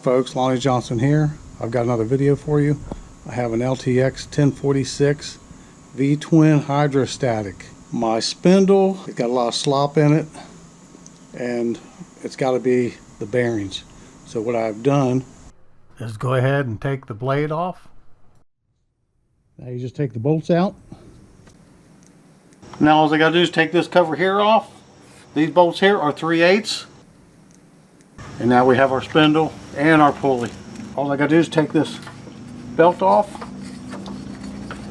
folks, Lonnie Johnson here. I've got another video for you. I have an LTX 1046 V-twin hydrostatic. My spindle, it's got a lot of slop in it, and it's got to be the bearings. So what I've done is go ahead and take the blade off. Now you just take the bolts out. Now all I got to do is take this cover here off. These bolts here are 3/8. And now we have our spindle and our pulley. All I got to do is take this belt off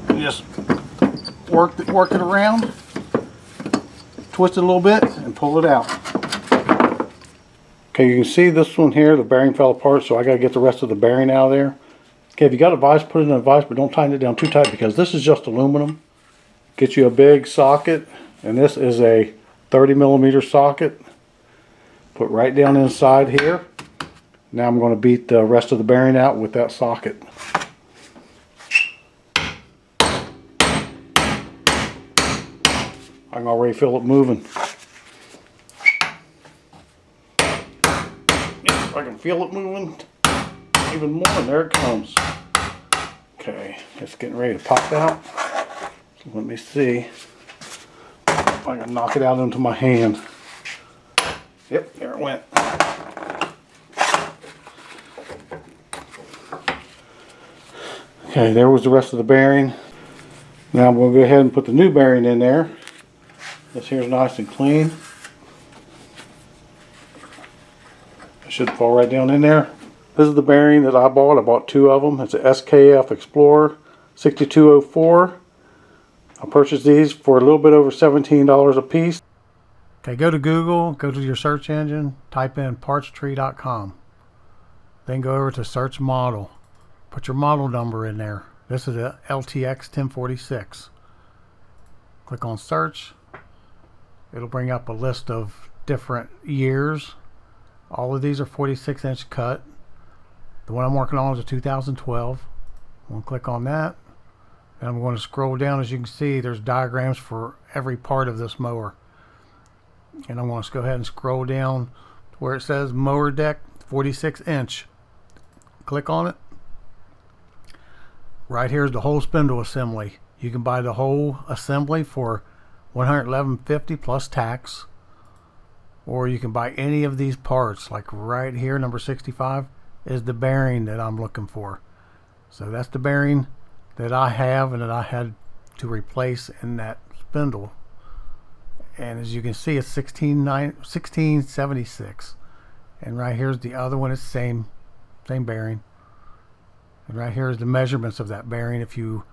and just work it around, twist it a little bit, and pull it out. Okay, you can see this one here, the bearing fell apart, so I got to get the rest of the bearing out of there. Okay, if you got a vise, put it in a vise, but don't tighten it down too tight because this is just aluminum. Get you a big socket, and this is a 30mm socket. Put right down inside here. Now I'm going to beat the rest of the bearing out with that socket. I can already feel it moving. I can feel it moving even more, and there it comes. Okay, it's getting ready to pop out. So let me see if I can knock it out into my hand. Yep, there it went. Okay, there was the rest of the bearing. Now I'm going to go ahead and put the new bearing in there. This here's nice and clean. It should fall right down in there. This is the bearing that I bought. I bought two of them. It's a SKF Explorer 6204. I purchased these for a little bit over $17 a piece. Okay, go to Google, go to your search engine, type in partstree.com. Then go over to search model. Put your model number in there. This is a LTX 1046. Click on search. It'll bring up a list of different years. All of these are 46-inch cut. The one I'm working on is a 2012. I'm going to click on that. And I'm going to scroll down. As you can see, there's diagrams for every part of this mower. And I'm going to go ahead and scroll down to where it says mower deck 46-inch. Click on it. Right here is the whole spindle assembly. You can buy the whole assembly for $111.50 plus tax, or you can buy any of these parts. Like right here, number 65 is the bearing that I'm looking for. So that's the bearing that I have and that I had to replace in that spindle. And as you can see, it's 1676. And right here's the other one. It's same bearing. And right here is the measurements of that bearing if you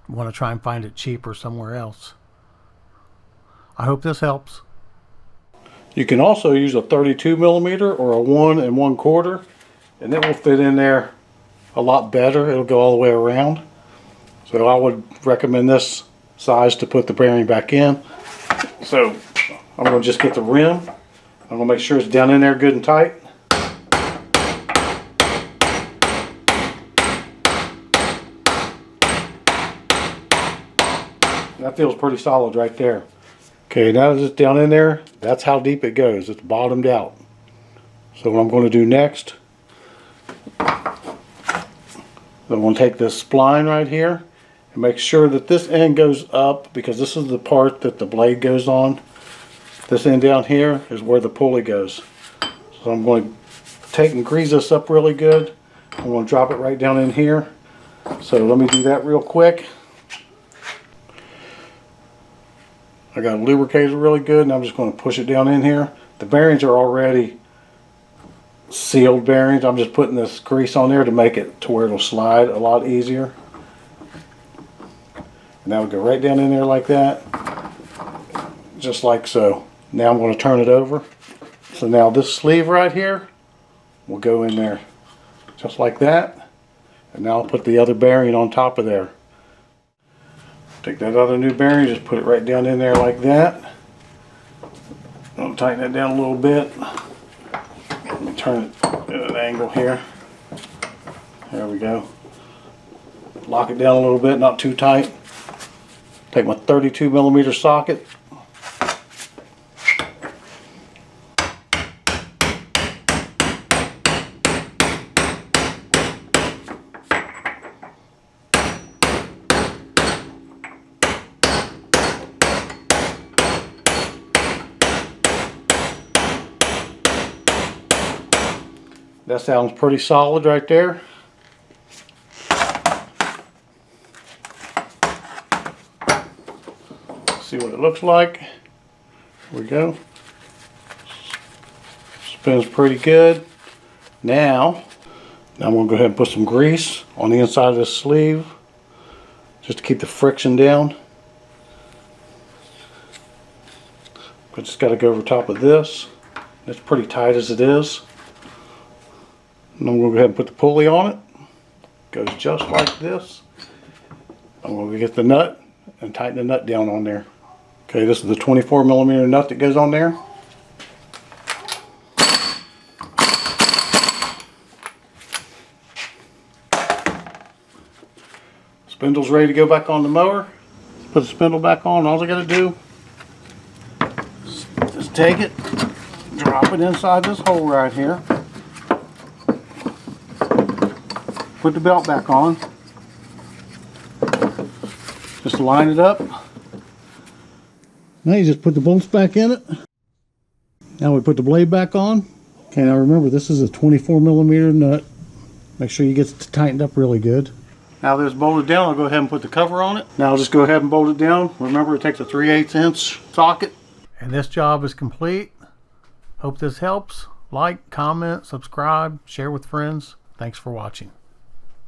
want to try and find it cheaper somewhere else. I hope this helps. You can also use a 32mm or a 1 1/4, and it will fit in there a lot better. It'll go all the way around. So I would recommend this size to put the bearing back in. So I'm going to just get the rim. I'm going to make sure it's down in there good and tight. That feels pretty solid right there. Okay, now that it's down in there, that's how deep it goes. It's bottomed out. So what I'm going to do next, I'm going to take this spline right here and make sure that this end goes up, because this is the part that the blade goes on. This end down here is where the pulley goes. So I'm going to take and grease this up really good. I'm going to drop it right down in here. So let me do that real quick. I got to lubricate it really good, and I'm just going to push it down in here. The bearings are already sealed bearings. I'm just putting this grease on there to make it to where it'll slide a lot easier. And that would go right down in there like that, just like so. Now I'm going to turn it over. So now this sleeve right here will go in there just like that. And now I'll put the other bearing on top of there. Take that other new bearing, just put it right down in there like that. I'll tighten it down a little bit. Let me turn it at an angle here. There we go. Lock it down a little bit, not too tight. Take my 32mm socket. That sounds pretty solid right there. See what it looks like. Here we go. Spins pretty good. Now I'm going to go ahead and put some grease on the inside of this sleeve just to keep the friction down. I just got to go over top of this. It's pretty tight as it is. And I'm going to go ahead and put the pulley on it. Goes just like this. I'm going to get the nut and tighten the nut down on there. Okay, this is the 24mm nut that goes on there. Spindle's ready to go back on the mower. Put the spindle back on. All I got to do is just take it, drop it inside this hole right here. Put the belt back on. Just line it up. Now you just put the bolts back in it. Now we put the blade back on. Okay, now remember this is a 24mm nut. Make sure you get it tightened up really good. Now that it's bolted down, I'll go ahead and put the cover on it. Now I'll just go ahead and bolt it down. Remember, it takes a 3/8 inch socket. And this job is complete. Hope this helps. Like, comment, subscribe, share with friends. Thanks for watching.